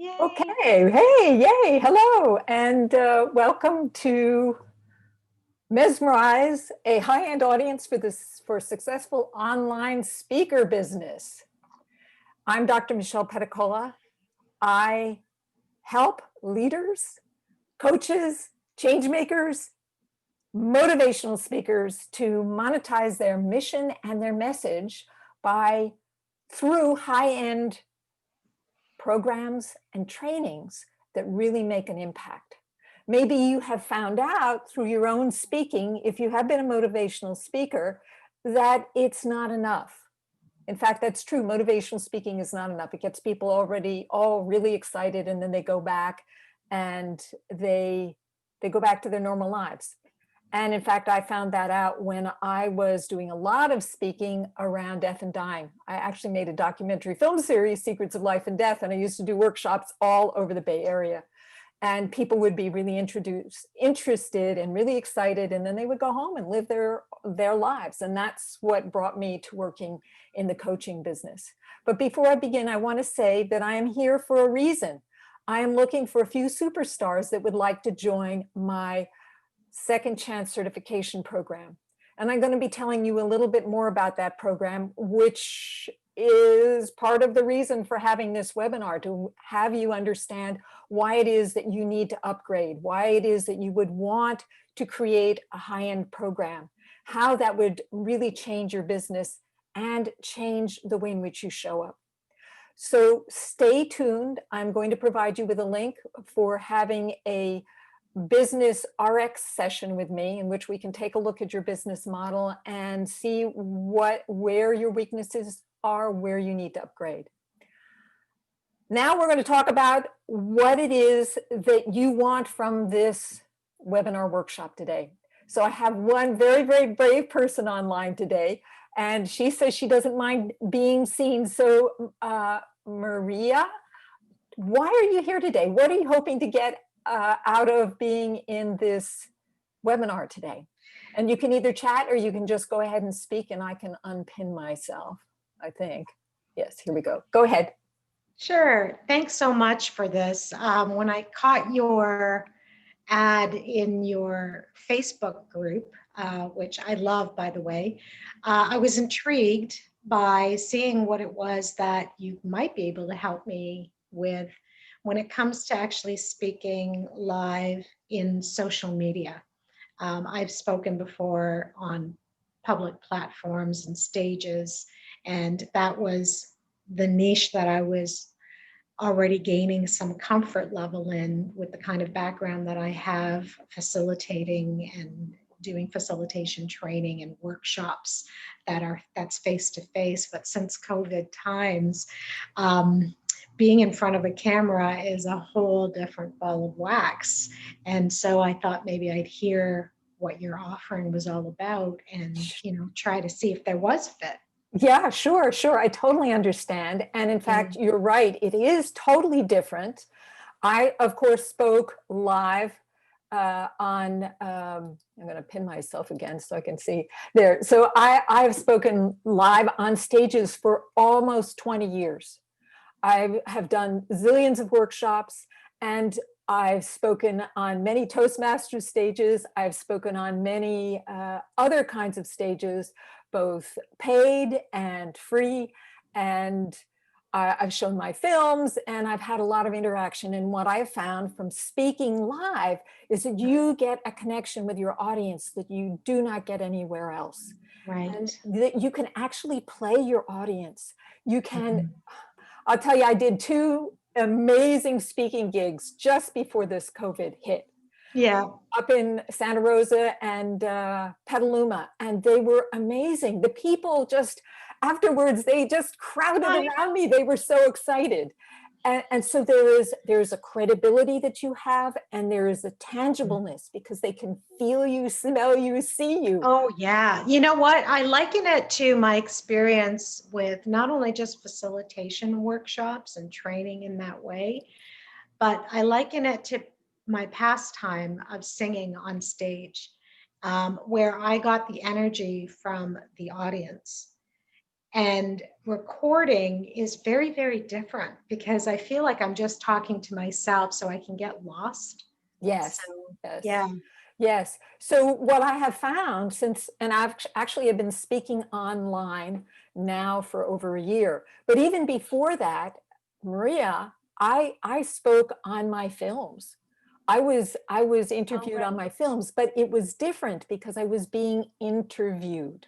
Yay. Okay, hey, yay, hello, and welcome to Mesmerize, a high-end audience for successful online speaker business. I'm Dr. Michelle Pedicola. I help leaders, coaches, change makers, motivational speakers to monetize their mission and their message through high-end programs and trainings that really make an impact. Maybe you have found out through your own speaking, if you have been a motivational speaker, that it's not enough. In fact, that's true. Motivational speaking is not enough. It gets people already all really excited, and then they go back and they go back to their normal lives. And in fact, I found that out when I was doing a lot of speaking around death and dying. I actually made a documentary film series, Secrets of Life and Death, and I used to do workshops all over the Bay Area. And people would be really interested and really excited, and then they would go home and live their lives. And that's what brought me to working in the coaching business. But before I begin, I want to say that I am here for a reason. I am looking for a few superstars that would like to join my Second Chance certification program. And I'm going to be telling you a little bit more about that program, which is part of the reason for having this webinar, to have you understand why it is that you need to upgrade, why it is that you would want to create a high-end program, how that would really change your business and change the way in which you show up. So stay tuned. I'm going to provide you with a link for having a business RX session with me, in which we can take a look at your business model and see where your weaknesses are, where you need to upgrade. Now we're going to talk about what it is that you want from this webinar workshop today. So I have one very, very brave person online today, and she says she doesn't mind being seen. So Maria, why are you here today? What are you hoping to get out of being in this webinar today? And you can either chat or you can just go ahead and speak, and I can unpin myself, I think. Yes, here we go. Go ahead. Sure. Thanks so much for this. When I caught your ad in your Facebook group, which I love, by the way, I was intrigued by seeing what it was that you might be able to help me with when it comes to actually speaking live in social media. I've spoken before on public platforms and stages, and that was the niche that I was already gaining some comfort level in, with the kind of background that I have facilitating and doing facilitation training and workshops that's face to face. But since COVID times, being in front of a camera is a whole different ball of wax. And so I thought maybe I'd hear what your offering was all about and, try to see if there was a fit. Yeah, sure. I totally understand. And in fact, you're right. It is totally different. I, of course, spoke live I'm going to pin myself again so I can see there. So I've spoken live on stages for almost 20 years. I have done zillions of workshops, and I've spoken on many Toastmasters stages. I've spoken on many other kinds of stages, both paid and free. And I've shown my films, and I've had a lot of interaction. And what I've found from speaking live is that you get a connection with your audience that you do not get anywhere else. Right. And that you can actually play your audience. You can, I'll tell you, I did 2 amazing speaking gigs just before this COVID hit. Yeah. Up in Santa Rosa and Petaluma, and they were amazing. The people just, afterwards, they just crowded around me. They were so excited. And so there's a credibility that you have, and there is a tangibleness because they can feel you, smell you, see you. Oh, yeah. You know what? I liken it to my experience with not only just facilitation workshops and training in that way, but I liken it to my pastime of singing on stage, where I got the energy from the audience. And recording is very, very different because I feel like I'm just talking to myself so I can get lost. So, Yes, yes, yeah. yes. So what I have found since, and I've actually have been speaking online now for over a year, but even before that, Maria, I spoke on my films. I was Oh, interviewed on right. my films, but it was different because I was being interviewed.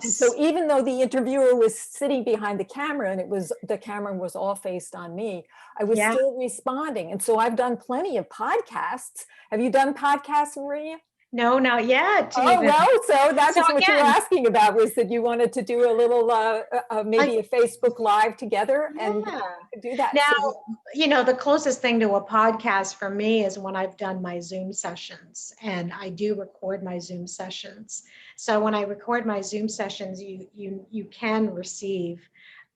And so Yes. even though the interviewer was sitting behind the camera and the camera was all faced on me, I was Yeah. still responding. And so I've done plenty of podcasts. Have you done podcasts, Maria? No, not yet Oh, even. well, so So that's what you were again, asking about, was that you wanted to do a little, I, maybe a Facebook Live together, and yeah. do that. Now, So, the closest thing to a podcast for me is when I've done my Zoom sessions, and I do record my Zoom sessions. So when I record my Zoom sessions, you can receive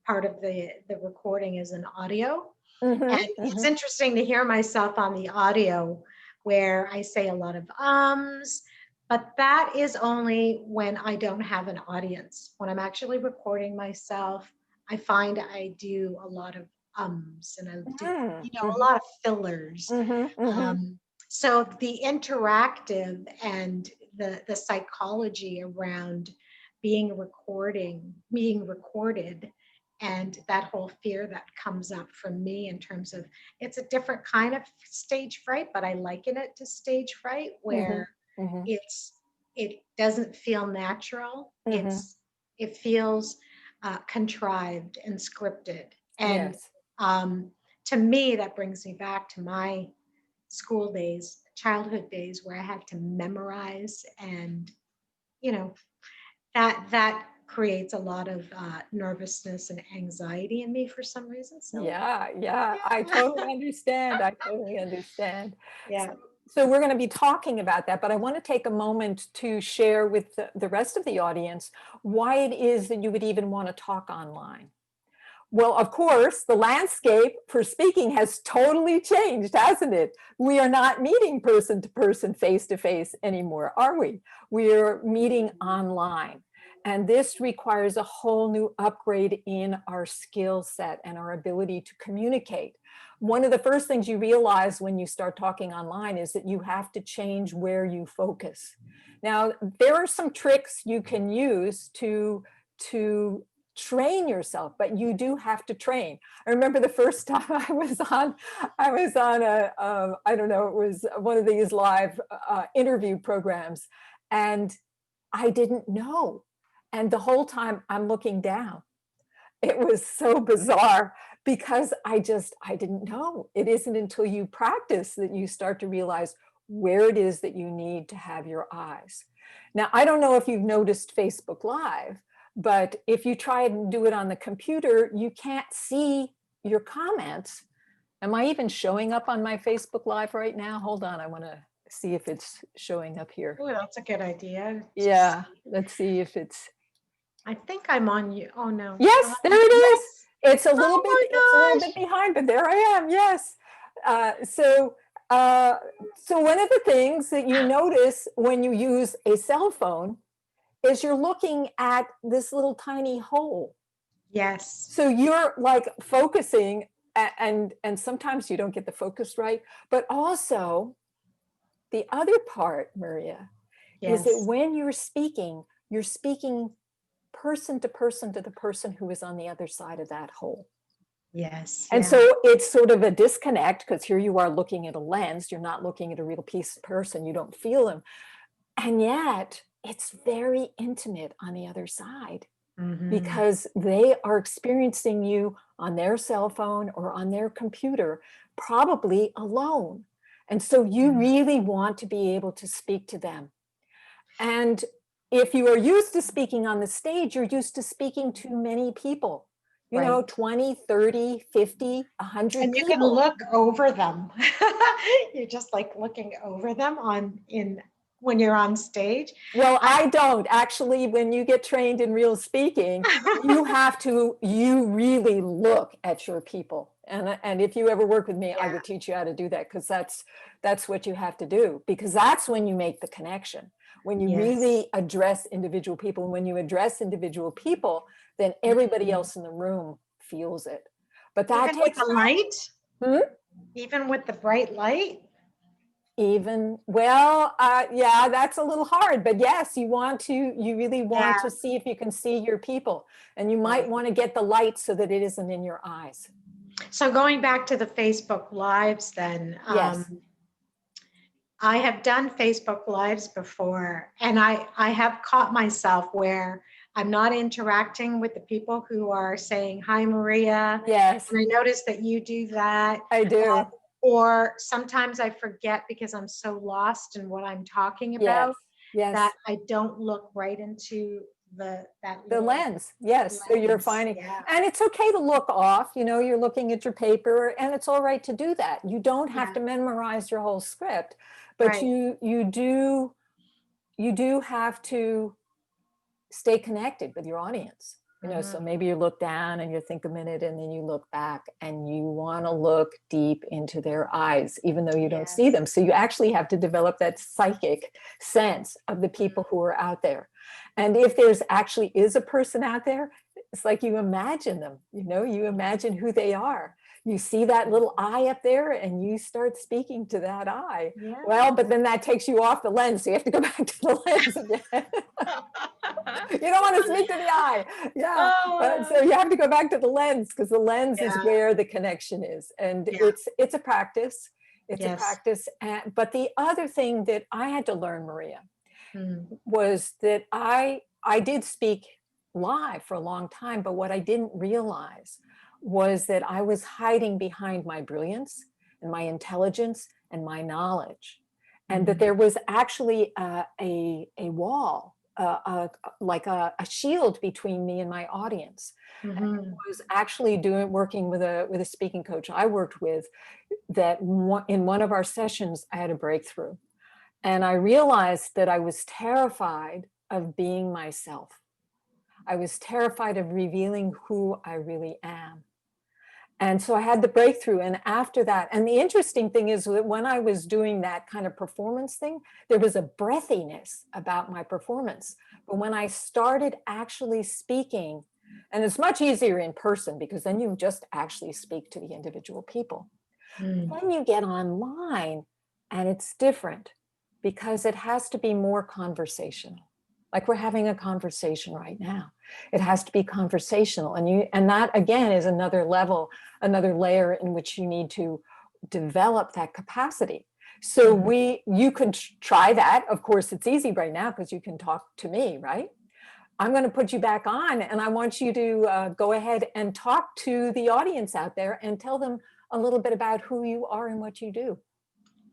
part of the recording as an audio. mhm, And it's mhm, interesting to hear myself on the audio where I say a lot of ums, but that is only when I don't have an audience. When I'm actually recording myself, I find I do a lot of ums and I do, mhm, a mhm, lot of fillers. mhm, mhm. Um, so the interactive and the psychology around being recorded, and that whole fear that comes up from me in terms of it's a different kind of stage fright, but I liken it to stage fright Mhm, where mhm, it's it doesn't feel natural. mhm. It feels contrived and scripted. And Yes. um, to me, that brings me back to my school days, childhood days, where I had to memorize, and you know that creates a lot of nervousness and anxiety in me for some reason. So Yeah, yeah, I yeah, totally understand. I totally understand. So, yeah, so we're going to be talking about that, but I want to take a moment to share with the rest of the audience why it is that you would even want to talk online. Well, of course, the landscape for speaking has totally changed, hasn't it? We are not meeting person to person, face to face anymore, are we? We're meeting online. And this requires a whole new upgrade in our skill set and our ability to communicate. One of the first things you realize when you start talking online is that you have to change where you focus. Now, there are some tricks you can use to train yourself, but you do have to train. I remember the first time I was on I don't know, it was one of these live interview programs, and I didn't know. And the whole time I'm looking down. It was so bizarre because I didn't know. It isn't until you practice that you start to realize where it is that you need to have your eyes. Now, I don't know if you've noticed Facebook Live, but if you try and do it on the computer, you can't see your comments. Am I even showing up on my Facebook Live right now? Hold on, I want to see if it's showing up here. oh, that's a good idea to Yeah, see. let's see if it's, I think I'm on you. Oh no. yes, there it is. Yes. It's a little Oh my bit gosh. behind, but there I am. Yes. Uh, so, uh, so one of the things that you notice when you use a cell phone is you're looking at this little tiny hole. Yes. So you're like focusing, and sometimes you don't get the focus right. But also the other part, Maria, is that Yes. when you're speaking person to the person who is on the other side of that hole. Yes. And Yeah. so it's sort of a disconnect because here you are looking at a lens, you're not looking at a real piece of person, you don't feel them. And yet it's very intimate on the other side Hmm. because they are experiencing you on their cell phone or on their computer, probably alone. And so you Yeah. really want to be able to speak to them. And if you are used to speaking on the stage, you're used to speaking to many people, Right. 20, 30, 50, 100 And you can people. look over them. You're just like looking over them on in when you're on stage. Well, I I don't actually. When you get trained in real speaking, you really look at your people. And if you ever work with me, I yeah. would teach you how to do that because that's what you have to do, because that's when you make the connection. When you Yes. really address individual people, and when you address individual people, then everybody else in the room feels it. But that Even with takes the light? Hmm? Even with the bright light? Yeah, that's a little hard, but yes, you really want to see if you can see your people, and you might want to get the light so that it isn't in your eyes. So going back to the Facebook Lives then, Yes. I have done Facebook Lives before, and I have caught myself where I'm not interacting with the people who are saying, "Hi, Maria." Yes, And I notice that you do that. I do. Or sometimes I forget because I'm so lost in what I'm talking Yes, about yes. that I don't look right into that The little lens, yes. So you're lens. finding, Yeah. and it's okay to look off, you're looking at your paper, and it's all right to do that. You don't have Yeah. to memorize your whole script, but Right. you do have to stay connected with your audience. So maybe you look down and you think a minute, and then you look back, and you want to look deep into their eyes, even though you don't see them. So you actually have to develop that psychic sense of the people who are out there. And if there's actually is a person out there, it's like you imagine them, you imagine who they are. You see that little eye up there, and you start speaking to that eye. Yeah. Well, but then that takes you off the lens. So you have to go back to the lens again. You don't want to speak to the eye. Yeah. So you have to go back to the lens, because the lens is where the connection is. And it's a practice. It's a practice. But the other thing that I had to learn, Maria, was that I did speak live for a long time, but what I didn't realize was that I was hiding behind my brilliance and my intelligence and my knowledge, and that there was actually a wall, like a shield between me and my audience. And I was actually working with a speaking coach I worked with, that in one of our sessions I had a breakthrough. And I realized that I was terrified of being myself. I was terrified of revealing who I really am. And so I had the breakthrough. And after that, and the interesting thing is that when I was doing that kind of performance thing, there was a breathiness about my performance. But when I started actually speaking, and it's much easier in person, because then you just actually speak to the individual people. Then you get online, and it's different, because it has to be more conversational. Like we're having a conversation right now. It has to be conversational. And that again is another level, another layer in which you need to develop that capacity. So you could try that. Of course, it's easy right now because you can talk to me, right? I'm going to put you back on, and I want you to go ahead and talk to the audience out there and tell them a little bit about who you are and what you do.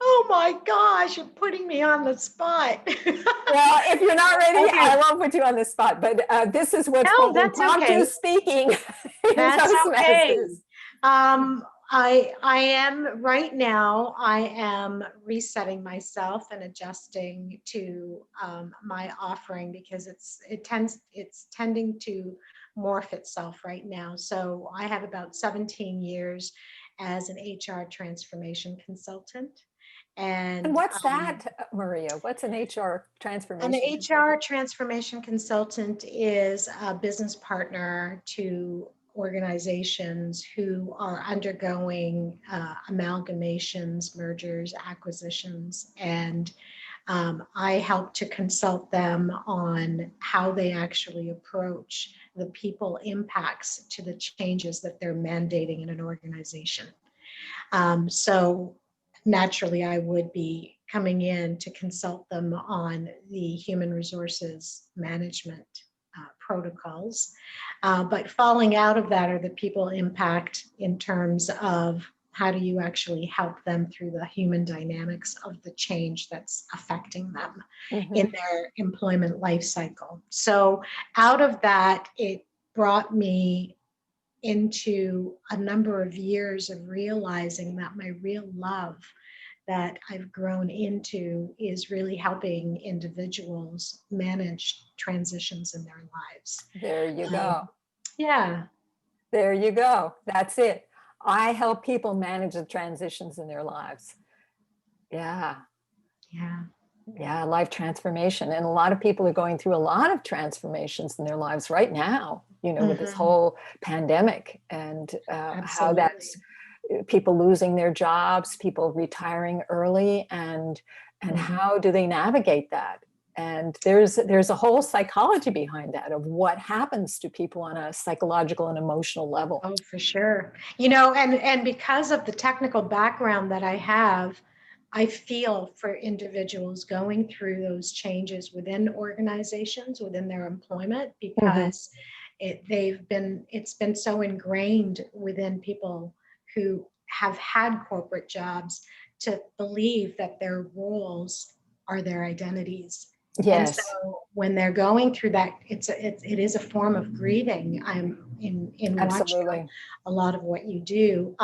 Oh my gosh, you're putting me on the spot. Well, if you're not ready, I won't put you on the spot, but this is what's called impromptu speaking. That's okay. I am right now, I am resetting myself and adjusting to my offering, because it's tending to morph itself right now. So I have about 17 years as an HR transformation consultant. And what's that, Maria? What's an HR transformation? An HR transformation consultant is a business partner to organizations who are undergoing amalgamations, mergers, acquisitions, and I help to consult them on how they actually approach the people impacts to the changes that they're mandating in an organization. So naturally, I would be coming in to consult them on the human resources management protocols. But falling out of that are the people impact in terms of how do you actually help them through the human dynamics of the change that's affecting them in their employment life cycle. So out of that, it brought me into a number of years of realizing that my real love that I've grown into is really helping individuals manage transitions in their lives. There you go. Yeah. There you go. That's it. I help people manage the transitions in their lives. Yeah. Yeah. Yeah, life transformation. And a lot of people are going through a lot of transformations in their lives right now. with this whole pandemic and how Absolutely. that's people losing their jobs, people retiring early, and how do they navigate that? And there's a whole psychology behind that of what happens to people on a psychological and emotional level. Oh, for sure. And because of the technical background that I have, I feel for individuals going through those changes within organizations, within their employment, because it's been so ingrained within people who have had corporate jobs to believe that their roles are their identities. And so Yes, when they're going through that, it is a form of grieving. I'm in watching absolutely. a lot of what you do,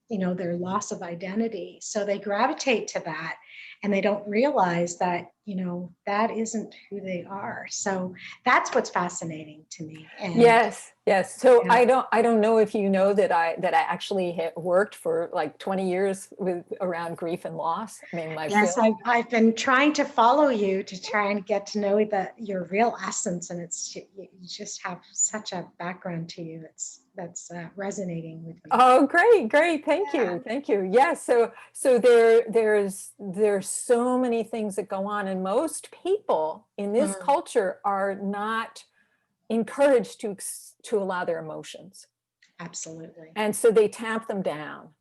their loss of identity. So they gravitate to that and they don't realize that, that isn't who they are. So that's what's fascinating to me. And Yes, yes. So yeah. I don't know if you know that I actually worked for like 20 years with around grief and loss. I mean, my Yes, field. I've been trying to follow you to try and get to know your real essence, and you just have such a background to you. That's resonating with me. Oh, great, great. Thank Yeah. you. Thank you. Yes. So there's so many things that go on, and most people in this Mm, culture are not encouraged to allow their emotions. absolutely. And so they tamp them down,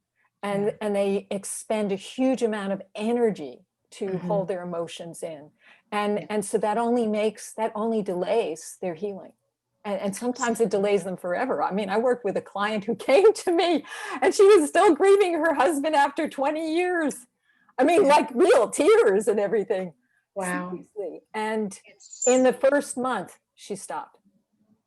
Yeah. and they expend a huge amount of energy to Hmm. hold their emotions in. Yeah. And so that only delays their healing. And sometimes it delays them forever. I mean, I worked with a client who came to me and she was still grieving her husband after 20 years. I mean, Yeah. like real tears and everything. Wow. Seriously. And in It's the first month, she stopped.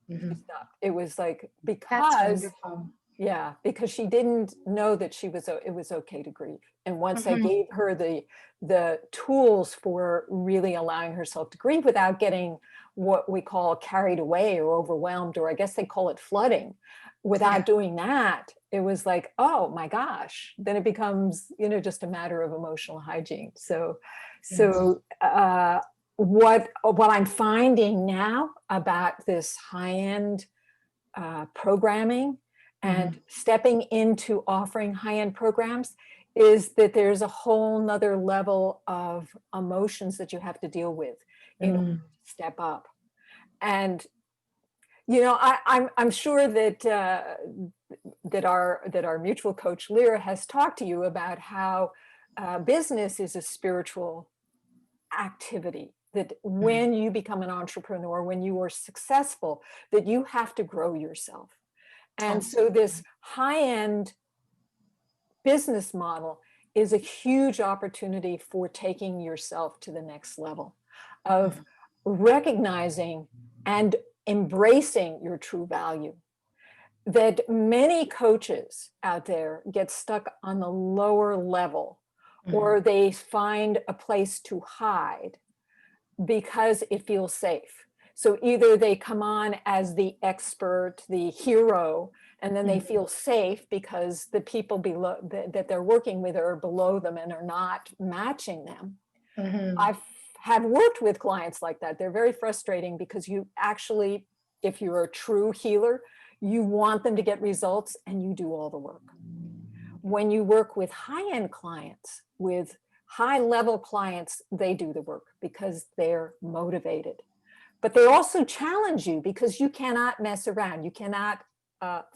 She mhm. stopped. It was like, That's because wonderful. yeah, because she didn't know that it was okay to grieve. And once I Hmm. gave her the tools for really allowing herself to grieve without getting what we call carried away or overwhelmed, or I guess they call it flooding, Yeah. without doing that, it was like, oh my gosh, then it becomes, just a matter of emotional hygiene. So, Yes. so what I'm finding now about this high-end programming and Hmm. stepping into offering high-end programs is that there's a whole nother level of emotions that you have to deal with in order Mm. to step up. And I'm sure that our mutual coach Lyra has talked to you about how business is a spiritual activity, that Mm. when you become an entrepreneur, when you are successful, that you have to grow yourself. And so this Absolutely. high-end business model is a huge opportunity for taking yourself to the next level of Mm. recognizing and embracing your true value. That many coaches out there get stuck on the lower level, Mm. or they find a place to hide because it feels safe. So either they come on as the expert, the hero, and then they Mm. feel safe because the people below that they're working with are below them and are not matching them. Mhm. I have worked with clients like that. They're very frustrating because you actually, if you're a true healer, you want them to get results and you do all the work. When you work with high-end clients, with high-level clients, they do the work because they're motivated. But they also challenge you because you cannot mess around. You cannot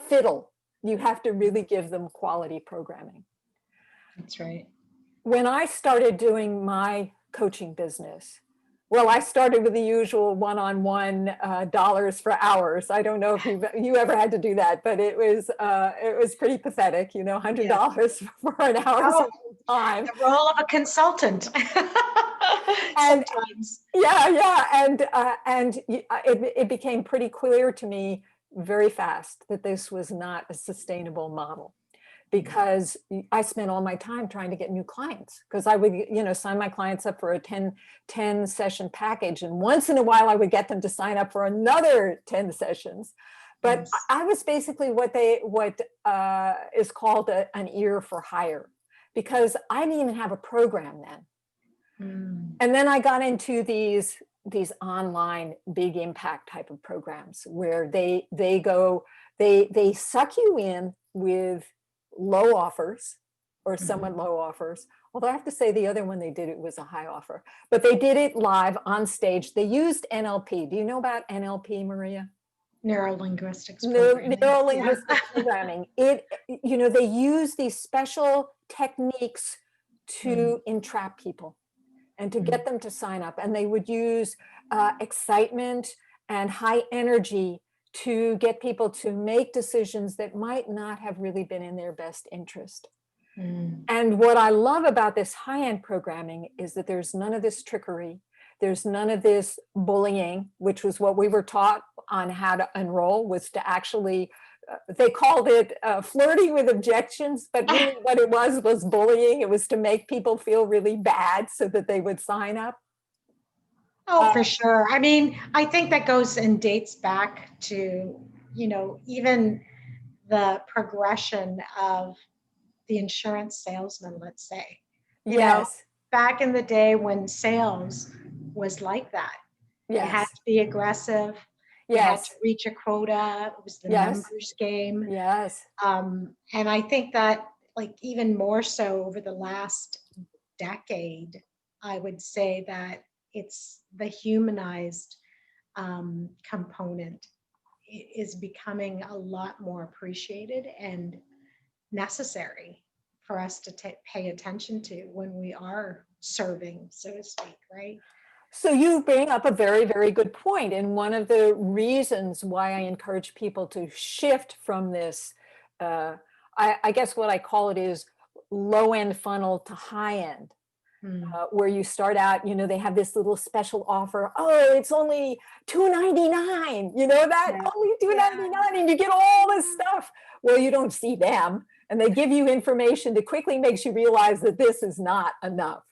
fiddle. You have to really give them quality programming. That's right. When I started doing my coaching business, well, I started with the usual one-on-one dollars for hours. I don't know if you ever had to do that, but it was pretty pathetic, Yes. $100 for an hour's Oh, time. the role of a consultant. And Sometimes. yeah, and it became pretty clear to me very fast that this was not a sustainable model, Mhm. because I spent all my time trying to get new clients, because I would, sign my clients up for a 10 session package. And once in a while I would get them to sign up for another 10 sessions. But Yes. I was basically what is called an ear for hire, because I didn't even have a program then. Mm. And then I got into these these online big impact type of programs where they suck you in with low offers or somewhat low offers. Although I have to say the other one they did, it was a high offer, but they did it live on stage. They used NLP. Do you know about NLP, Maria? Neuro-linguistics programming. Neuro-linguistic programming. It, they use these special techniques to entrap people and to get them to sign up. And they would use excitement and high energy to get people to make decisions that might not have really been in their best interest. And what I love about this high-end programming is that there's none of this trickery. There's none of this bullying, which was what we were taught on how to enroll, was to actually, they called it flirting with objections, but really what it was bullying. It was to make people feel really bad so that they would sign up. Oh, for sure. I mean, I think that goes and dates back to, even the progression of the insurance salesman, let's say. Yes. Back in the day when sales was like that. You had to be aggressive. You had to reach a quota. It was the numbers game. Yes. And I think that, like, even more so over the last decade, I would say that it's the humanized component is becoming a lot more appreciated and necessary for us to pay attention to when we are serving, so to speak, right? So you bring up a very, very good point. And one of the reasons why I encourage people to shift from this, I guess what I call it is low-end funnel to high-end. Where you start out, they have this little special offer. Oh, it's only $2.99. You know that? Only $2.99, and you get all this stuff. Well, you don't see them, and they give you information that quickly makes you realize that this is not enough.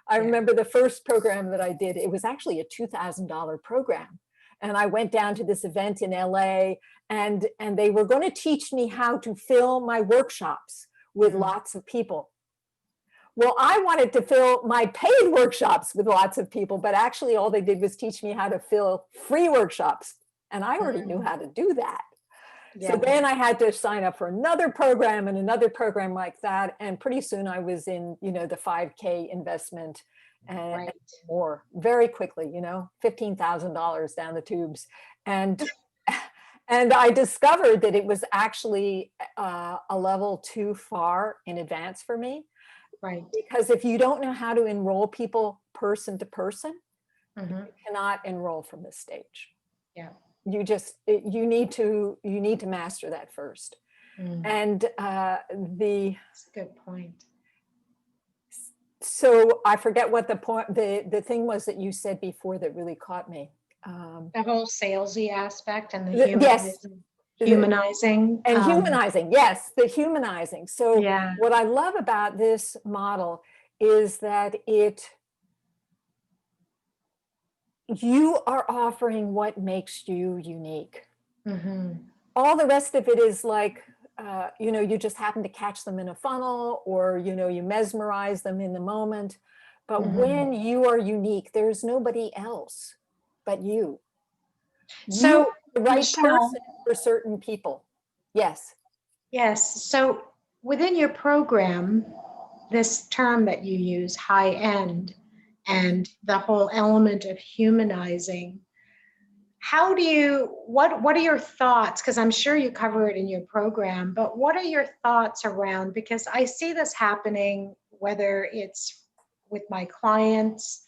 I remember the first program that I did, it was actually a $2,000 program. And I went down to this event in LA, and they were going to teach me how to fill my workshops with lots of people. Well, I wanted to fill my paid workshops with lots of people, but actually all they did was teach me how to fill free workshops. And I already knew how to do that. So then I had to sign up for another program and another program like that. And pretty soon I was in, the 5K investment and more very quickly, $15,000 down the tubes. And I discovered that it was actually a level too far in advance for me. Right. Because if you don't know how to enroll people person to person, you cannot enroll from this stage. Yeah. You need to master that first. And That's a good point. So I forget what the thing was that you said before that really caught me. The whole salesy aspect and the humanizing. And humanizing, yes, the humanizing. So what I love about this model is that you are offering what makes you unique. All the rest of it is like, you just happen to catch them in a funnel, or, you mesmerize them in the moment. But when you are unique, there's nobody else but you. So the right Michelle, person for certain people. Yes. Yes. So within your program, this term that you use, high end, and the whole element of humanizing, what are your thoughts? Because I'm sure you cover it in your program, but what are your thoughts around, because I see this happening, whether it's with my clients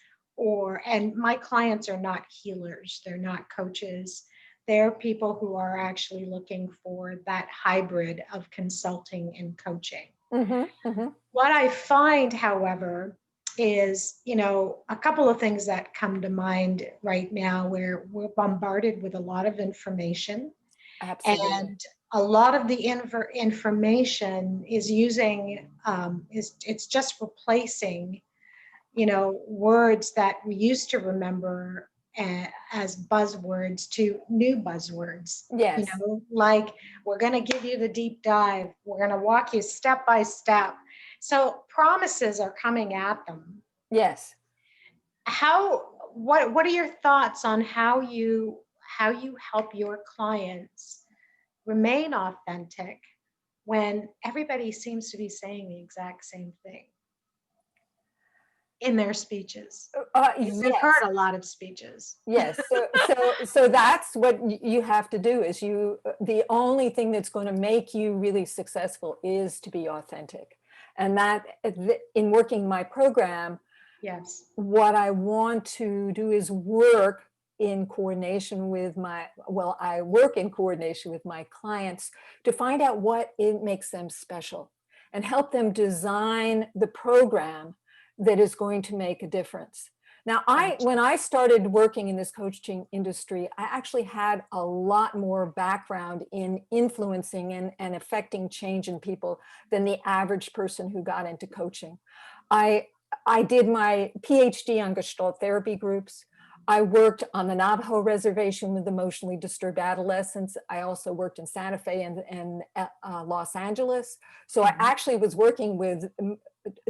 and my clients are not healers, they're not coaches. They're people who are actually looking for that hybrid of consulting and coaching. What I find, however, is, a couple of things that come to mind right now, where we're bombarded with a lot of information. Absolutely. And a lot of the information is it's just replacing, words that we used to remember as buzzwords to new buzzwords. Yes. Like, we're going to give you the deep dive. We're going to walk you step by step. So promises are coming at them. Yes. what are your thoughts on how you help your clients remain authentic when everybody seems to be saying the exact same thing in their speeches? You've heard Yes. a lot of speeches. Yes. So that's what you have to do is the only thing that's going to make you really successful is to be authentic. And that in working my program, Yes. what I want to do is work in coordination with I work in coordination with my clients to find out what it makes them special and help them design the program that is going to make a difference. Now, when I started working in this coaching industry, I actually had a lot more background in influencing and affecting change in people than the average person who got into coaching. I did my PhD on Gestalt therapy groups. I worked on the Navajo reservation with emotionally disturbed adolescents. I also worked in Santa Fe and Los Angeles. So I actually was working with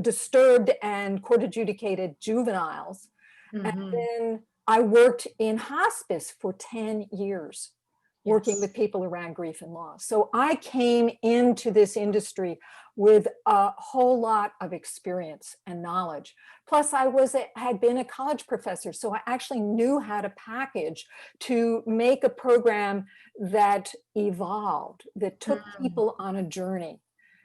disturbed and court adjudicated juveniles. And then I worked in hospice for 10 years, working with people around grief and loss. So I came into this industry with a whole lot of experience and knowledge. Plus I had been a college professor, so I actually knew how to package to make a program that evolved, that took people on a journey.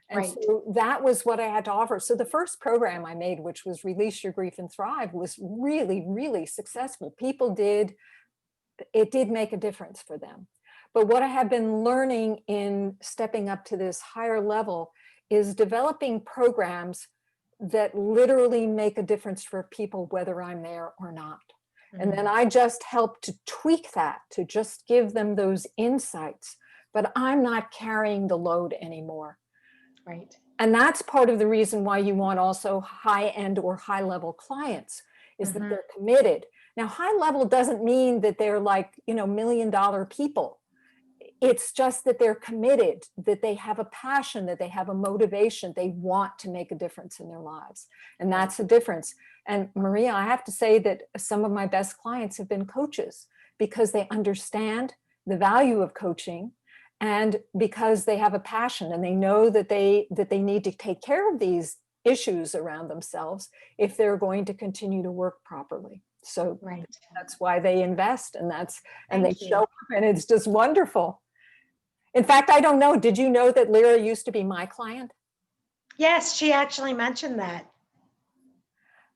And so that was what I had to offer. So the first program I made, which was Release Your Grief and Thrive, was really, really successful. It did make a difference for them. But what I have been learning in stepping up to this higher level is developing programs that literally make a difference for people, whether I'm there or not. And then I just help to tweak that, to just give them those insights, but I'm not carrying the load anymore. Right. And that's part of the reason why you want also high-end or high-level clients, is that they're committed. Now, high level doesn't mean that they're like, $1 million people. It's just that they're committed, that they have a passion, that they have a motivation, they want to make a difference in their lives. And that's the difference. And Maria, I have to say that some of my best clients have been coaches because they understand the value of coaching, and because they have a passion and they know that they need to take care of these issues around themselves if they're going to continue to work properly. So that's why they invest, and they show up, and it's just wonderful. In fact, I don't know, did you know that Lyra used to be my client? Yes, she actually mentioned that.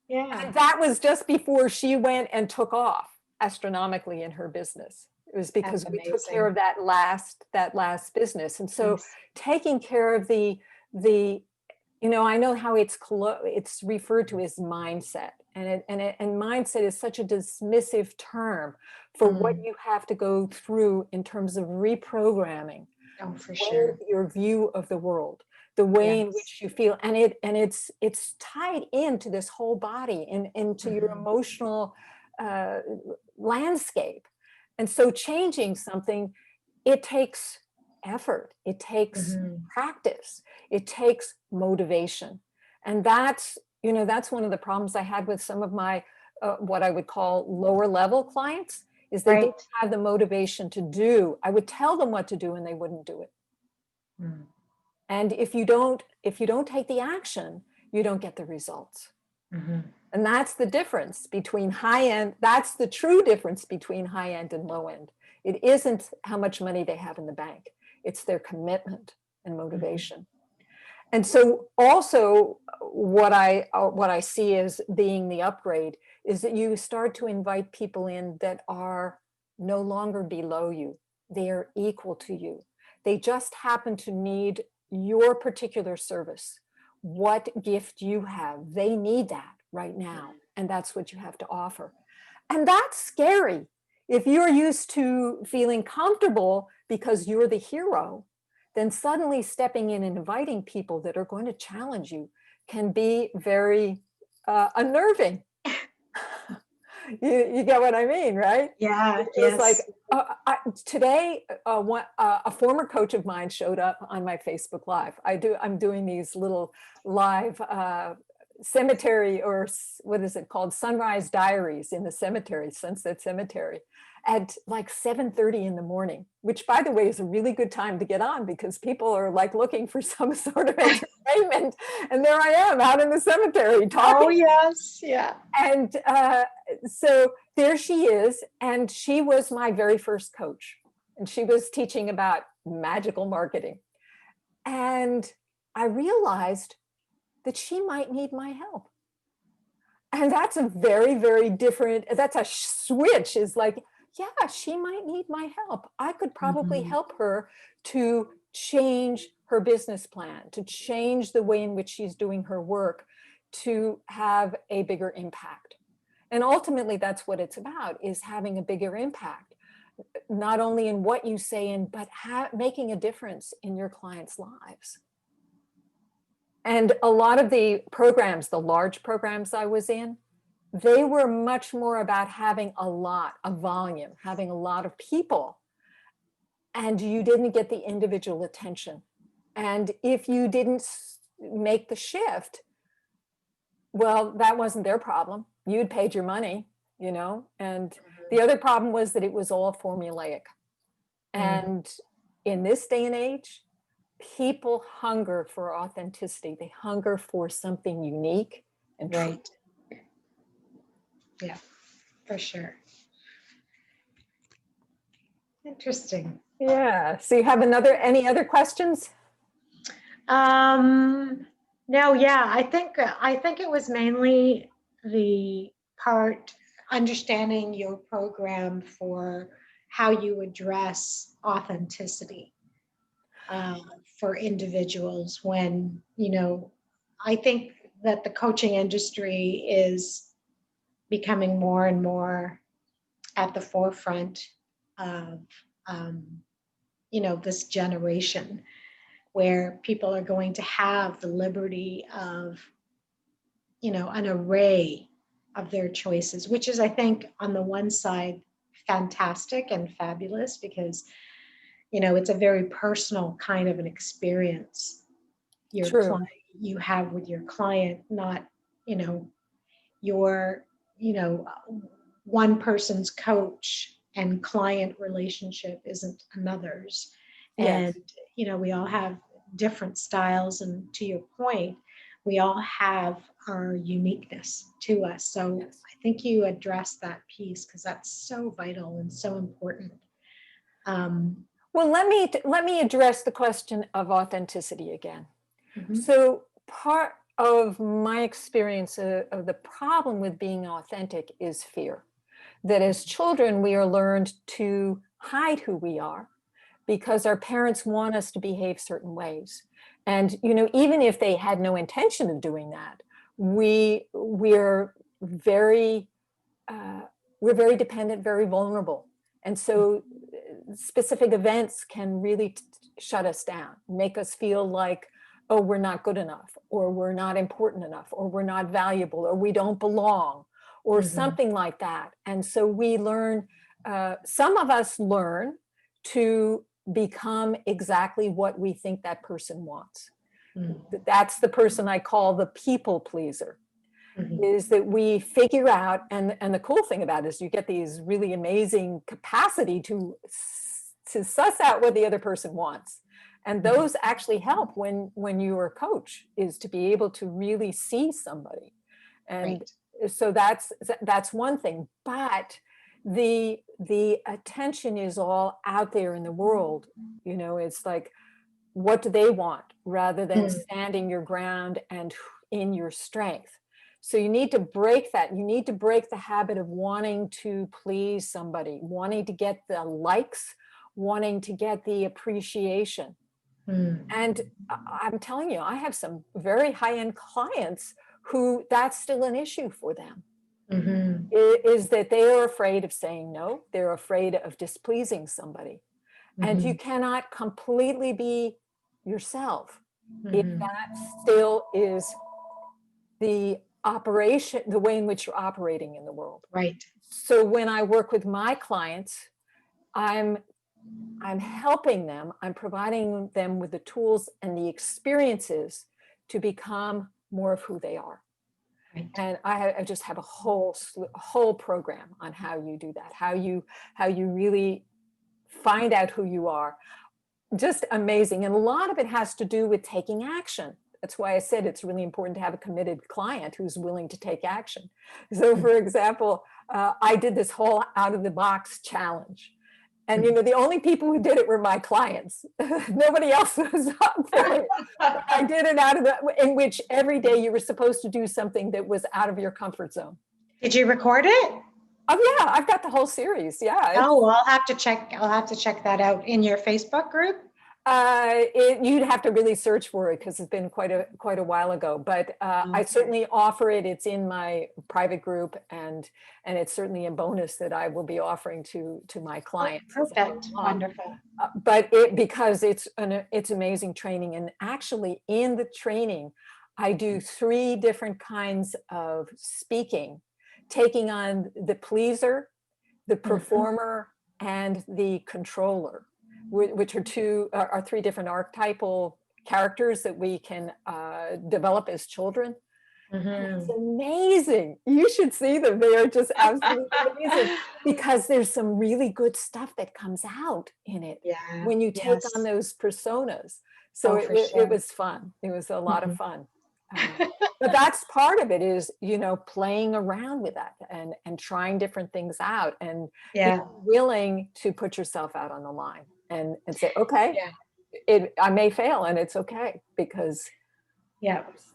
Yeah. And that was just before she went and took off astronomically in her business. It was because we took care of that last business. And so taking care of the I know how it's referred to as mindset, and mindset is such a dismissive term for what you have to go through in terms of reprogramming your view of the world, the way in which you feel, and it's tied into this whole body and into your emotional landscape. And so changing something, it takes effort, it takes practice, it takes motivation. And that's one of the problems I had with some of my what I would call lower level clients, is they didn't have the motivation to do. I would tell them what to do and they wouldn't do it. And if you don't take the action, you don't get the results. And that's the difference between high end. That's the true difference between high end and low end. It isn't how much money they have in the bank. It's their commitment and motivation. And so also what I see as being the upgrade is that you start to invite people in that are no longer below you. They are equal to you. They just happen to need your particular service. What gift you have, they need that right now. And that's what you have to offer. And that's scary. If you're used to feeling comfortable because you're the hero, then suddenly stepping in and inviting people that are going to challenge you can be very unnerving. You get what I mean, right? Yeah. It's like today, a former coach of mine showed up on my Facebook Live. I'm doing these little live cemetery, or what is it called? Sunrise Diaries in the cemetery, Sunset Cemetery, at like 7:30 in the morning, which by the way is a really good time to get on because people are like looking for some sort of entertainment. And there I am out in the cemetery talking. Oh, yes. Yeah. And so there she is. And she was my very first coach. And she was teaching about magical marketing. And I realized that she might need my help. And that's a very, very different, that's a switch, is like, yeah, she might need my help. I could probably help her to change her business plan, to change the way in which she's doing her work, to have a bigger impact. And ultimately, that's what it's about, is having a bigger impact, not only in what you say, but making a difference in your clients' lives. And a lot of the programs, the large programs I was in, they were much more about having a volume, having a lot of people, and you didn't get the individual attention. And if you didn't make the shift, well, that wasn't their problem. You'd paid your money, you know, and the other problem was that it was all formulaic. And in this day and age, people hunger for authenticity. They hunger for something unique and true. Right. Yeah, for sure. Interesting. Yeah. So you have any other questions? No, yeah, I think it was mainly the part understanding your program for how you address authenticity for individuals when, you know, I think that the coaching industry is becoming more and more at the forefront of, you know, this generation where people are going to have the liberty of, you know, an array of their choices, which is, I think, on the one side, fantastic and fabulous because, you know, it's a very personal kind of an experience you have with your client, not, you know, your, you know, one person's coach and client relationship isn't another's. Yes. And, you know, we all have different styles. And to your point, we all have our uniqueness to us. So Yes. I think you address that piece because that's so vital and so important. Well, let me address the question of authenticity again. So part of my experience of the problem with being authentic is fear. That as children, we are learned to hide who we are because our parents want us to behave certain ways. And, you know, even if they had no intention of doing that, we're very dependent, very vulnerable. And so specific events can really shut us down, make us feel like, oh, we're not good enough, or we're not important enough, or we're not valuable, or we don't belong, or something like that. And so we learn, some of us learn to become exactly what we think that person wants. That's the person I call the people pleaser. Is that we figure out, and the cool thing about it is you get these really amazing capacity to suss out what the other person wants. And those actually help when you're a coach, is to be able to really see somebody. And so that's one thing. But the attention is all out there in the world. You know, it's like, what do they want, rather than standing your ground and in your strength. So you need to break that. You need to break the habit of wanting to please somebody, wanting to get the likes, wanting to get the appreciation. And I'm telling you, I have some very high-end clients who that's still an issue for them. Is that they are afraid of saying no. They're afraid of displeasing somebody. And you cannot completely be yourself if that still is the operation, the way in which you're operating in the world. Right. So when I work with my clients, I'm helping them, I'm providing them with the tools and the experiences to become more of who they are. Right. And I just have a whole program on how you do that, how you really find out who you are. Just amazing. And a lot of it has to do with taking action. That's why I said it's really important to have a committed client who's willing to take action. So for example, I did this whole out of the box challenge. And the only people who did it were my clients. Nobody else was up for it. I did it in which every day you were supposed to do something that was out of your comfort zone. Did you record it? Oh yeah, I've got the whole series. Yeah. Oh, well, I'll have to check that out in your Facebook group. You'd have to really search for it because it's been quite a while ago. But I certainly offer it. It's in my private group, and it's certainly a bonus that I will be offering to my clients. Perfect. Wonderful. But because it's amazing training, and actually in the training, I do 3 different kinds of speaking, taking on the pleaser, the performer, and the controller, which are 3 different archetypal characters that we can develop as children. It's amazing. You should see them. They are just absolutely amazing because there's some really good stuff that comes out in it when you take on those personas. So it was fun. It was a lot of fun. But that's part of it is, playing around with that and trying different things out and being willing to put yourself out on the line and say, okay, I may fail and it's okay because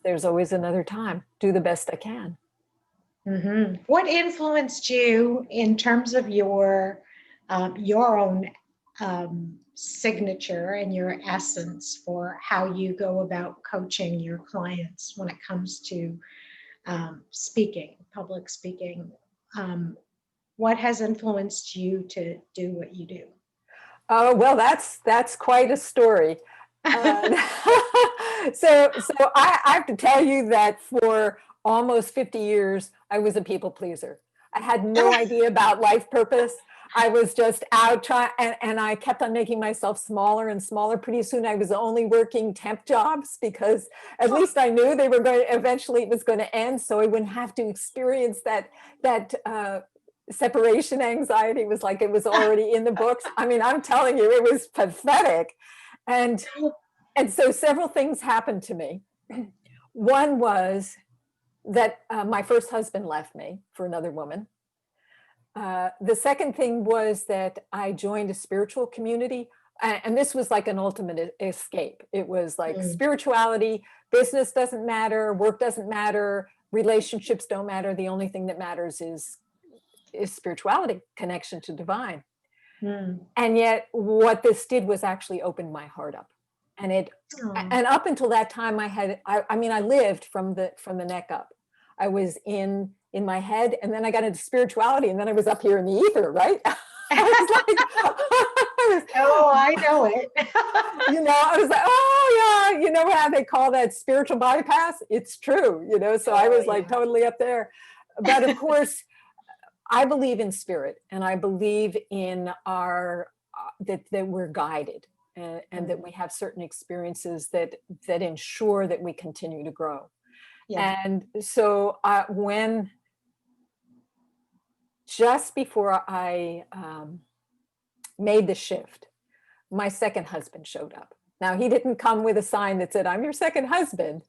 there's always another time. Do the best I can. What influenced you in terms of your own signature and your essence for how you go about coaching your clients when it comes to public speaking? What has influenced you to do what you do? Oh, well, that's quite a story. So I have to tell you that for almost 50 years, I was a people pleaser. I had no idea about life purpose. I was just out trying, and I kept on making myself smaller and smaller. Pretty soon I was only working temp jobs because at least I knew they were eventually it was going to end. So I wouldn't have to experience that separation anxiety. It was like it was already in the books. I mean, I'm telling you, it was pathetic. And so several things happened to me. One was that my first husband left me for another woman. The second thing was that I joined a spiritual community, and this was like an ultimate escape. It was like spirituality, business doesn't matter, work doesn't matter, relationships don't matter. The only thing that matters is spirituality, connection to divine. And yet what this did was actually open my heart up. And and up until that time I lived from the neck up. I was in my head, and then I got into spirituality, and then I was up here in the ether, right? I know it. I was like, oh yeah, you know how they call that spiritual bypass? It's true, so I was like totally up there. But of course, I believe in spirit, and I believe in our that we're guided, and that we have certain experiences that ensure that we continue to grow. And so when just before I made the shift, my second husband showed up. Now, he didn't come with a sign that said, "I'm your second husband."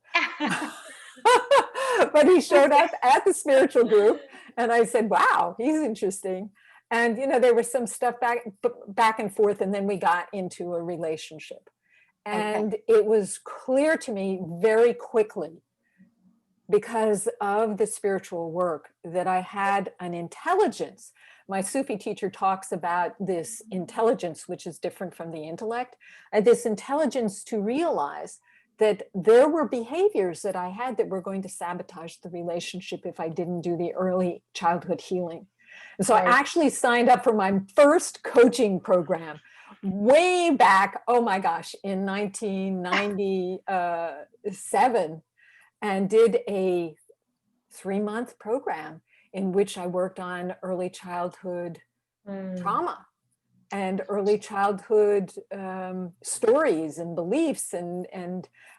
But he showed up at the spiritual group, and I said, wow, he's interesting. And, there was some stuff back and forth, and then we got into a relationship. And it was clear to me very quickly, because of the spiritual work, that I had an intelligence. My Sufi teacher talks about this intelligence, which is different from the intellect, this intelligence to realize that there were behaviors that I had that were going to sabotage the relationship if I didn't do the early childhood healing. And so I actually signed up for my first coaching program way back, oh my gosh, in 1997, and did a 3-month program in which I worked on early childhood trauma. and early childhood stories and beliefs, and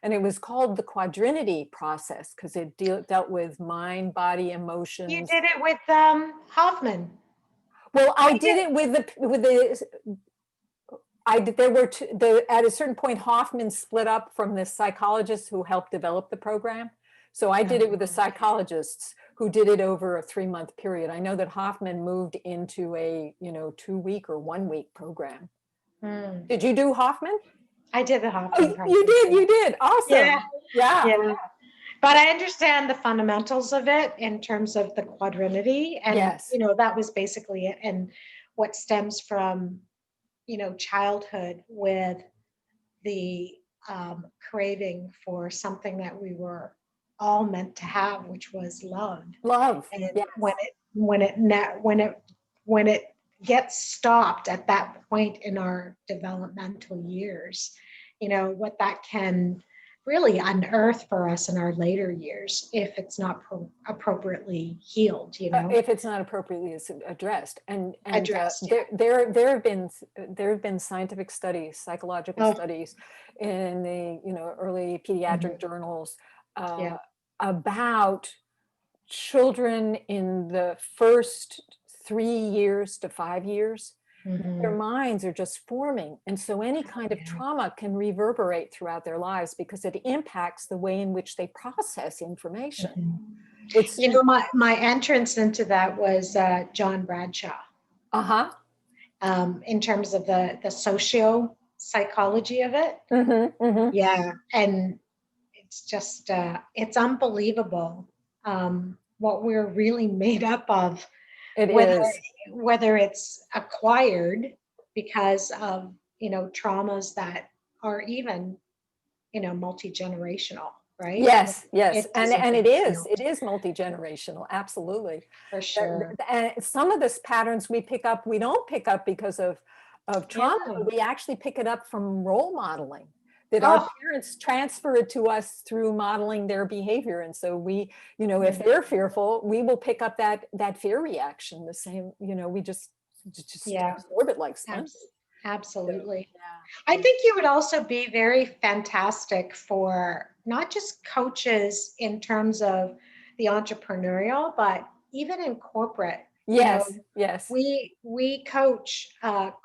it was called the quadrinity process because it dealt with mind, body, You emotions. did it with Hoffman. Well, I did it with the there were at a certain point, Hoffman split up from the psychologists who helped develop the program. So I did it with the psychologists who did it over a 3-month period. I know that Hoffman moved into a 2-week or 1-week program. Did you do Hoffman? I did the Hoffman program. You did. Awesome. Yeah. But I understand the fundamentals of it in terms of the quadrinity. And, Yes. That was basically it. And what stems from, childhood with the craving for something that we were all meant to have, which was love. Love. And yes. when it gets stopped at that point in our developmental years, what that can really unearth for us in our later years if it's not appropriately healed, if it's not appropriately addressed. And Addressed, there have been scientific studies, psychological studies in the early pediatric journals about children in the first 3 years to 5 years. Their minds are just forming. And so any kind of trauma can reverberate throughout their lives because it impacts the way in which they process information. It's my entrance into that was John Bradshaw. In terms of the socio psychology of it. Yeah. And it's just it's unbelievable what we're really made up of. Whether it's acquired because of traumas that are even multi-generational, right? Yes, and it is multi-generational, absolutely, for sure. And some of this patterns we don't pick up because of trauma, but we actually pick it up from role modeling. That our parents transfer it to us through modeling their behavior. And so we, if they're fearful, we will pick up that fear reaction the same, we just absorb it like sponges. Absolutely. So, I think you would also be very fantastic for not just coaches in terms of the entrepreneurial, but even in corporate. Yes. We coach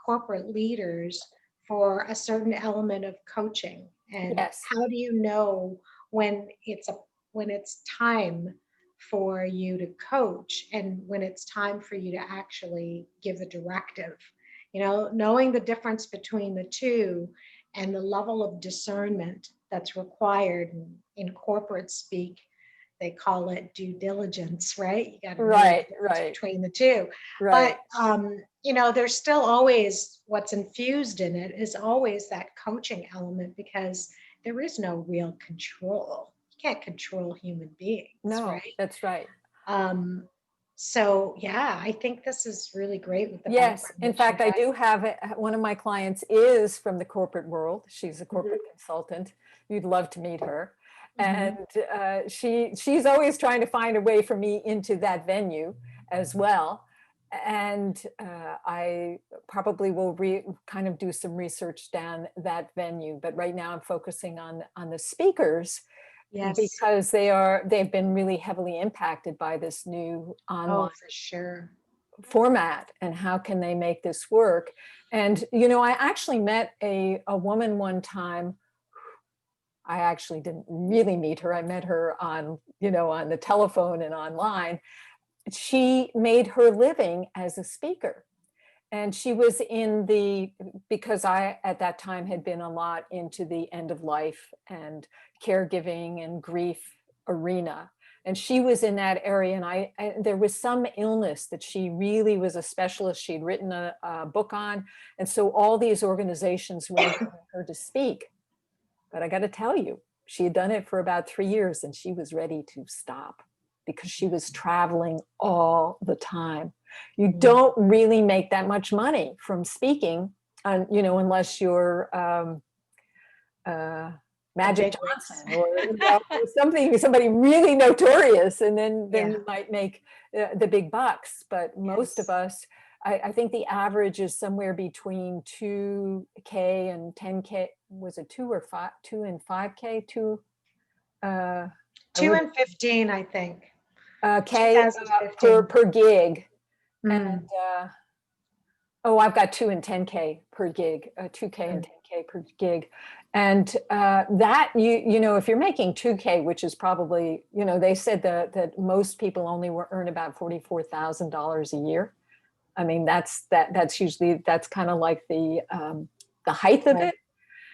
corporate leaders for a certain element of coaching. And how do you know when it's time for you to coach and when it's time for you to actually give a directive? Knowing the difference between the two and the level of discernment that's required in corporate speak, they call it due diligence, right? You got to know between the two. But there's still always what's infused in it is always that coaching element because there is no real control. You can't control human beings. No, right? That's right. So I think this is really great with the Yes. In fact, I do have one of my clients is from the corporate world. She's a corporate consultant. You'd love to meet her. And she's always trying to find a way for me into that venue as well. And I probably will kind of do some research down that venue. But right now I'm focusing on the speakers. Yes. Because they've been really heavily impacted by this new online for sure. format and how can they make this work. And I actually met a woman one time. I actually didn't really meet her. I met her on on the telephone and online. She made her living as a speaker. And she was because I, at that time, had been a lot into the end of life and caregiving and grief arena. And she was in that area. And there was some illness that she really was a specialist. She'd written a book on. And so all these organizations wanted her to speak. But I got to tell you, she had done it for about 3 years and she was ready to stop because she was traveling all the time. You don't really make that much money from speaking, unless you're Magic Johnson or somebody really notorious, and then you might make the big bucks. But most of us, I think the average is somewhere between 2K and 10K. Was it 2 and 5K? I 2 would and 15, I think. K 2015. per gig. Mm. And oh, I've got 2 and 10K per gig, 2K and 10K per gig. And that, you know, if you're making 2K, which is probably, you know, they said that most people only earn about $44,000 a year. I mean, that's usually, that's kind of like the height of Right. it.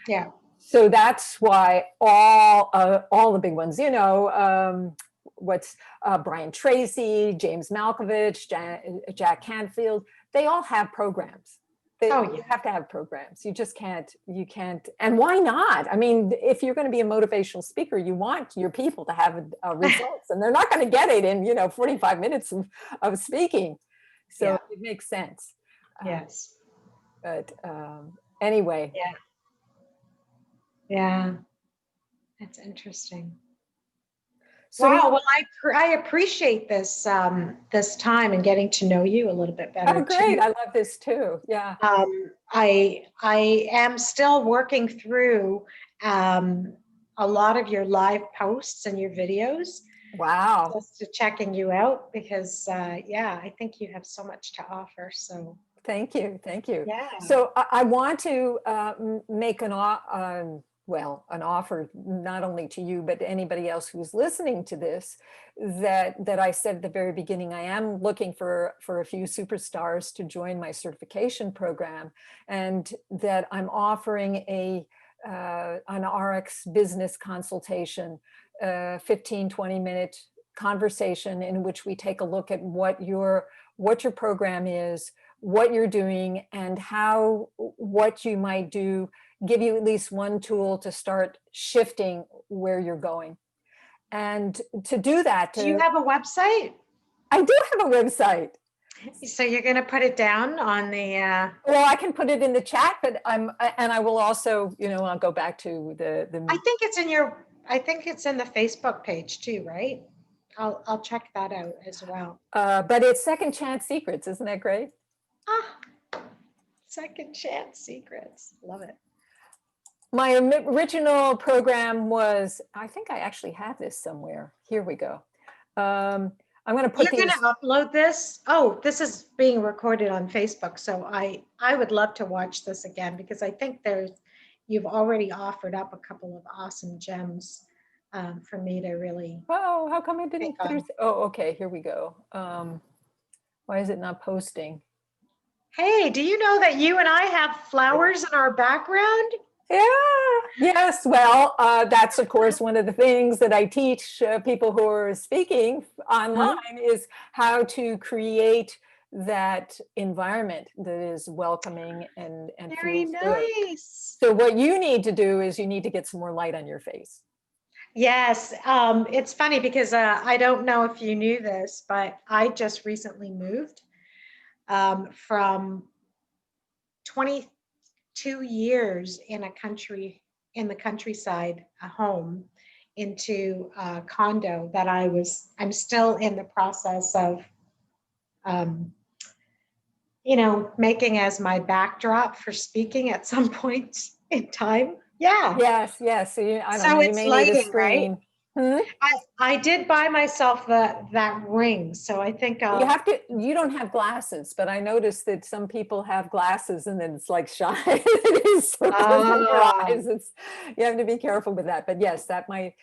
Yeah. So that's why all the big ones, you know, what's Brian Tracy, James Malkovich, Jack Canfield, they all have programs. Oh, You yeah. have to have programs. You just can't, and why not? I mean, if you're going to be a motivational speaker, you want your people to have results, and they're not going to get it in, you know, 45 minutes of speaking. So Yeah. it makes sense. Yes. But anyway. Yeah. Yeah. That's interesting. So Wow. Well, I appreciate this this time and getting to know you a little bit better oh, great. too. I love this too. Yeah. I am still working through a lot of your live posts and your videos, Wow. just to checking you out because yeah, I think you have so much to offer. So Thank you. Thank you. yeah. So I want to make an offer, not only to you, but to anybody else who's listening to this, that I said at the very beginning, I am looking for a few superstars to join my certification program, and that I'm offering an RX business consultation, 15-20 minute conversation in which we take a look at what your program is, what you're doing, and what you might do, give you at least one tool to start shifting where you're going. And to do that, Do you have a website? I do have a website. So you're going to put it down on the Well, I can put it in the chat, but I will also, you know, I'll go back to the I think it's in the Facebook page too, right? I'll check that out as well. but it's Second Chance Secrets. Isn't that great? Ah, Second Chance Secrets. Love it. My original program was, I think I actually have this somewhere. Here we go. I'm going to put You're going to upload this? Oh, this is being recorded on Facebook. So I would love to watch this again because I think you've already offered up a couple of awesome gems for me to really. Oh, how come I didn't put it? on. Oh, okay, here we go. Why is it not posting? Hey, do you know that you and I have flowers in our background? Yeah, yes. Well, that's of course one of the things that I teach people who are speaking online is how to create that environment that is welcoming and Very feels good. nice. So what you need to do is you need to get some more light on your face. Yes, it's funny because I don't know if you knew this, but I just recently moved from 22 years in the countryside, a home, into a condo that I'm still in the process of, making as my backdrop for speaking at some point in time. Yeah. Yes, yes. So I don't So know, you it's may need a lighting, right? screen. Hmm? I did buy myself that ring, so I think You don't have glasses, but I noticed that some people have glasses and then it's like shine. It is circles in your eyes. You have to be careful with that. But yes, that might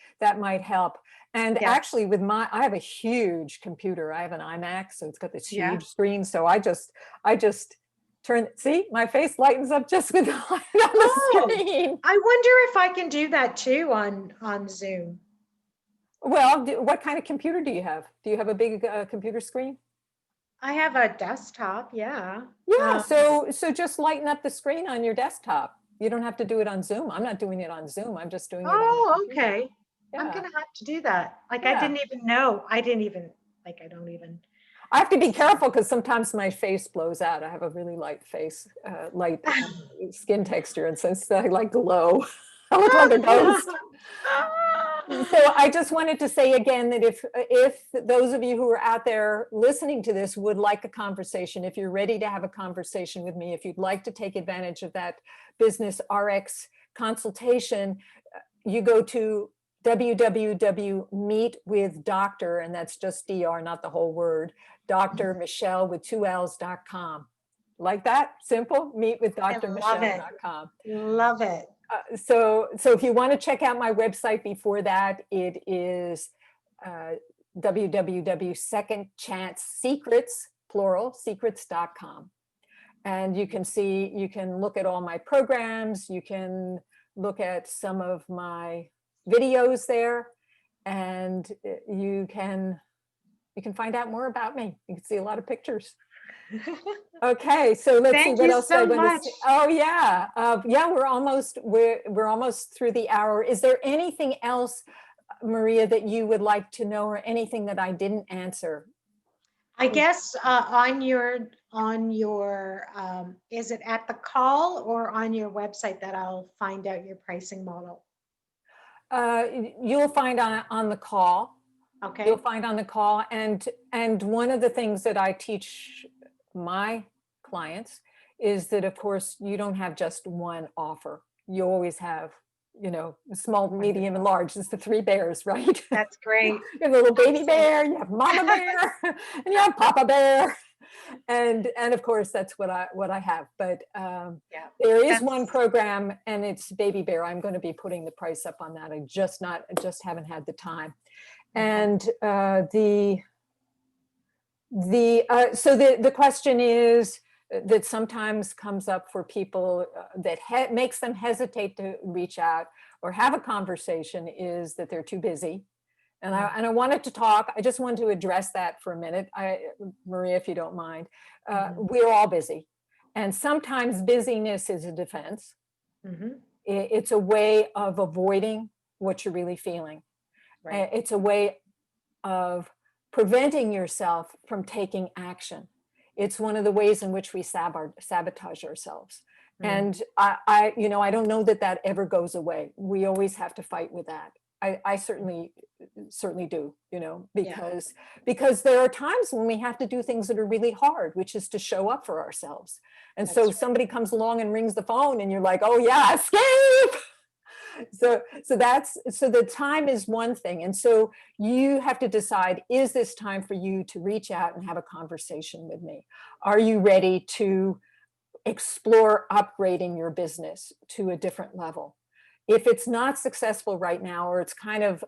help. And Yeah. actually I have a huge computer. I have an iMac, so it's got this Yeah. huge screen. So I just see, my face lightens up just with the light on the screen. I wonder if I can do that too on Zoom. Well, what kind of computer do you have? Do you have a big computer screen? I have a desktop, yeah. Yeah, so just lighten up the screen on your desktop. You don't have to do it on Zoom. I'm not doing it on Zoom. I'm just doing it on the computer. Okay. Yeah. I'm gonna have to do that. Like Yeah. I don't even. I have to be careful because sometimes my face blows out. I have a really light face, light skin texture, and since I like glow, I look like a ghost. So I just wanted to say again that if those of you who are out there listening to this would like a conversation, if you're ready to have a conversation with me, if you'd like to take advantage of that business RX consultation, you go to www.meetwithdr, and that's just DR, not the whole word, Dr. Michelle with 2Ls.com. Like that? Simple? Meetwithdrmichelle.com. Love it. So if you want to check out my website before that, it is www.secondchancesecrets, plural, secrets.com. And you can look at all my programs, you can look at some of my videos there, and you can find out more about me. You can see a lot of pictures. Okay, so let's see what else I want to say. Oh yeah, yeah, we're almost through the hour. Is there anything else, Maria, that you would like to know, or anything that I didn't answer? I guess on your is it at the call or on your website that I'll find out your pricing model? You'll find on the call. Okay. You'll find on the call, and one of the things that I teach my clients is that, of course, you don't have just one offer. You always have, small, medium, and large. It's the three bears, right? That's great. You have a little baby bear, you have mama bear, and you have papa bear. And of course, that's what I have. But there is one program, and it's baby bear. I'm going to be putting the price up on that. I just haven't had the time. And so the question is that sometimes comes up for people that makes them hesitate to reach out or have a conversation is that they're too busy. And I wanted to talk. I just wanted to address that for a minute. Maria, if you don't mind, we're all busy, and sometimes busyness is a defense. It's a way of avoiding what you're really feeling. Right. It's a way of preventing yourself from taking action. It's one of the ways in which we sabotage ourselves. And I don't know that ever goes away. We always have to fight with that. I certainly do, because there are times when we have to do things that are really hard, which is to show up for ourselves. And that's so right. Somebody comes along and rings the phone and you're like, oh yeah, escape. So the time is one thing. And so you have to decide, is this time for you to reach out and have a conversation with me? Are you ready to explore upgrading your business to a different level? If it's not successful right now, or it's kind of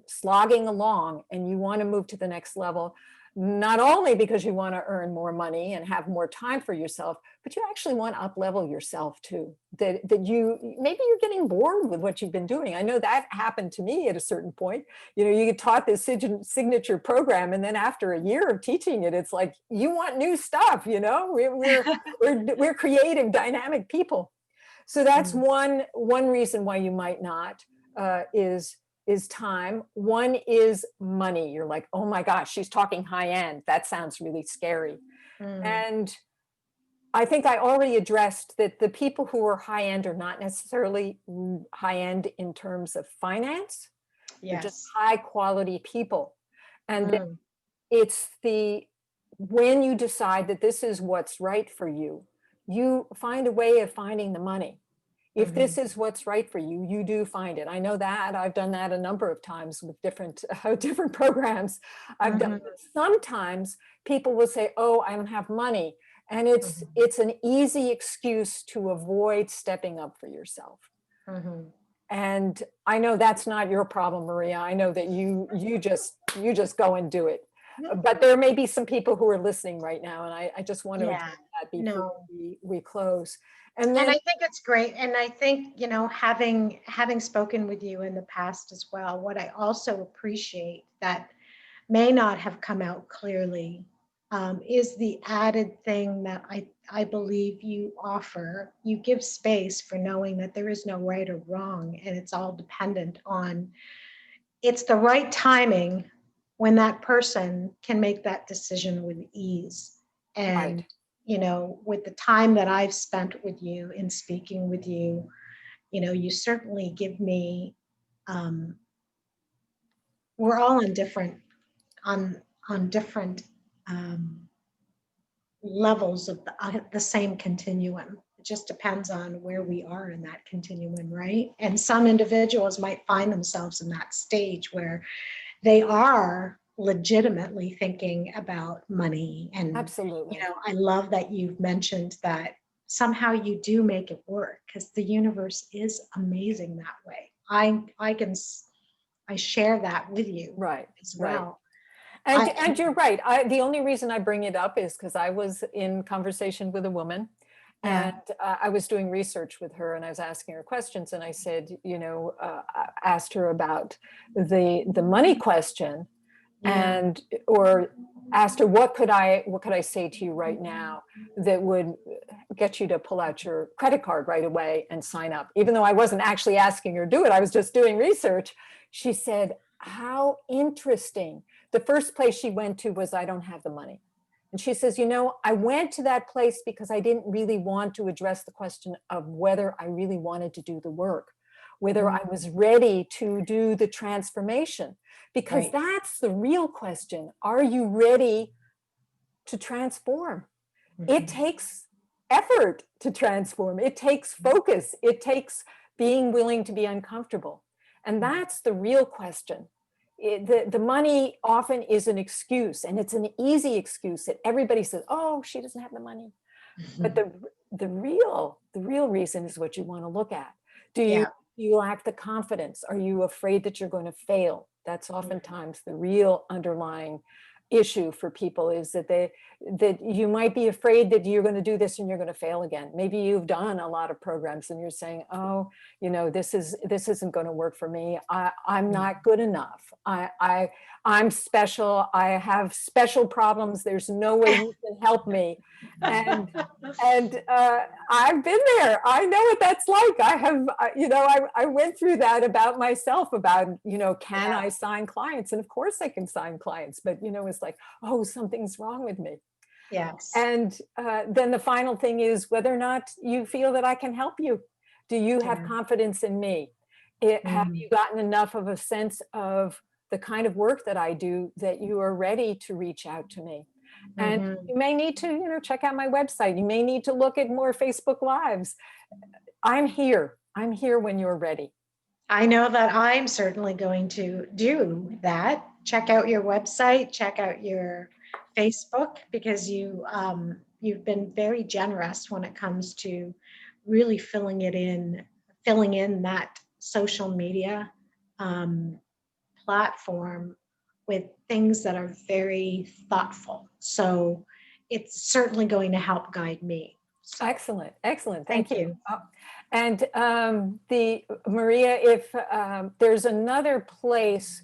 slogging along and you want to move to the next level, not only because you want to earn more money and have more time for yourself, but you actually want to up-level yourself too. That maybe you're getting bored with what you've been doing. I know that happened to me at a certain point. You get taught this signature program, and then after a year of teaching it, it's like you want new stuff. We're creative, dynamic people. So that's one reason why you might not is time. One is money. You're like, oh my gosh, she's talking high end. That sounds really scary. And I think I already addressed that the people who are high end are not necessarily high end in terms of finance. Yes. They're just high quality people. And it's when you decide that this is what's right for you, you find a way of finding the money. If this is what's right for you, you do find it. I know that. I've done that a number of times with different programs. I've done. Sometimes people will say, "Oh, I don't have money," and it's an easy excuse to avoid stepping up for yourself. And I know that's not your problem, Maria. I know that you just go and do it. But there may be some people who are listening right now, and I just want to address that before we close. And I think it's great. And I think, having spoken with you in the past as well, what I also appreciate that may not have come out clearly is the added thing that I believe you offer. You give space for knowing that there is no right or wrong, and it's all dependent on, it's the right timing when that person can make that decision with ease. And right. With the time that I've spent with you in speaking with you, you certainly give me we're all on different on different levels of the same continuum. It just depends on where we are in that continuum, right? And some individuals might find themselves in that stage where they are legitimately thinking about money. And, Absolutely. I love that you've mentioned that somehow you do make it work, because the universe is amazing that way. I share that with you Right. as Right. well. And you're right. The only reason I bring it up is because I was in conversation with a woman, Yeah. and I was doing research with her, and I was asking her questions, and I said, I asked her about the money question, Yeah. and or asked her, what could I say to you right now that would get you to pull out your credit card right away and sign up, even though I wasn't actually asking her to do it, I was just doing research. She said, how interesting. The first place she went to was, I don't have the money. And she says, I went to that place because I didn't really want to address the question of whether I really wanted to do the work, whether I was ready to do the transformation, because Right. that's the real question. Are you ready to transform? It takes effort to transform. It takes focus. It takes being willing to be uncomfortable. And that's the real question. The money often is an excuse, and it's an easy excuse that everybody says, oh, she doesn't have the money. But the real reason is what you want to look at. Do Yeah. you lack the confidence? Are you afraid that you're going to fail? That's oftentimes the real underlying issue for people, is that you might be afraid that you're going to do this and you're going to fail again. Maybe you've done a lot of programs and you're saying, oh, this isn't going to work for me. I'm not good enough. I'm special. I have special problems. There's no way you can help me. And I've been there. I know what that's like. I went through that about myself, about, can I sign clients? And of course I can sign clients, but, it's like, oh, something's wrong with me. Yes. And then the final thing is whether or not you feel that I can help you. Do you have confidence in me? Have you gotten enough of a sense of the kind of work that I do that you are ready to reach out to me? And you may need to, check out my website. You may need to look at more Facebook Lives. I'm here. I'm here when you're ready. I know that I'm certainly going to do that. Check out your website, check out your Facebook, because you've been very generous when it comes to really filling in that social media platform with things that are very thoughtful. So it's certainly going to help guide me. So Excellent. Thank thank you. you. And Maria, if there's another place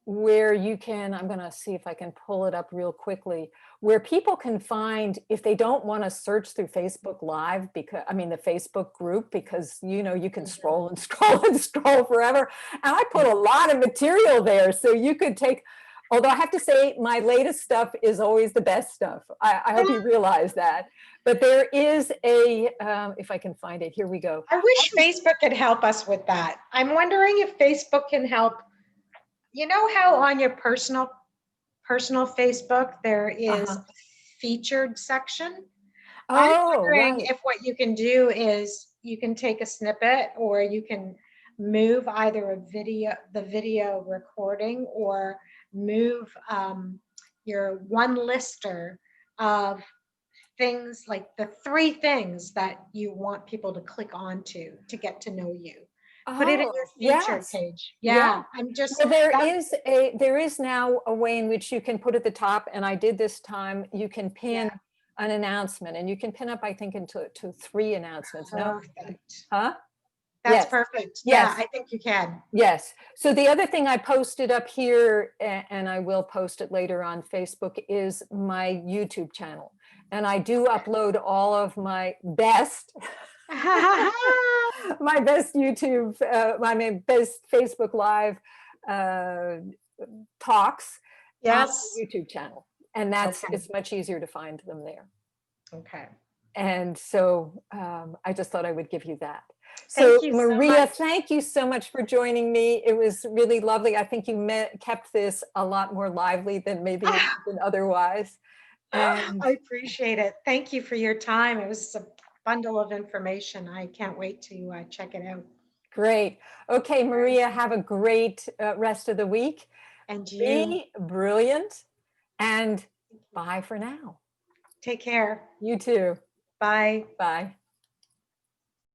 where you can, I'm going to see if I can pull it up real quickly, where people can find, if they don't want to search through Facebook Live, because the Facebook group, because you can scroll and scroll and scroll forever. And I put a lot of material there, so you could take, although I have to say my latest stuff is always the best stuff. I hope you realize that. But there is if I can find it, here we go. I wish Facebook could help us with that. I'm wondering if Facebook can help. You know how on your personal Facebook there is a featured section? I'm Oh, wondering right. if what you can do is you can take a snippet, or you can move either the video recording, or move your one lister of things, like the 3 things that you want people to click onto to get to know you. Put it in Oh, your featured yes. page. Yeah. Yeah, I'm just, Well, there is now a way in which you can put at the top, and I did this time, you can pin an announcement, and you can pin up, I think, into 3 announcements. No? perfect. Huh? That's Yes. perfect. Yeah, Yes. I think you can. Yes. So the other thing I posted up here, and I will post it later on Facebook, is my YouTube channel. And I do upload all of my best, my best YouTube, my best Facebook Live talks on Yes. the YouTube channel. And Okay. it's much easier to find them there. Okay. And so I just thought I would give you that. So Thank you so Maria, much. thank you so much for joining me. It was really lovely. I think you kept this a lot more lively than maybe it would have been otherwise. And I appreciate it. Thank you for your time. It was a bundle of information. I can't wait to check it out. great. Okay, Maria, have a great rest of the week. And you Be brilliant and bye for now. take care. You too. Bye. Bye.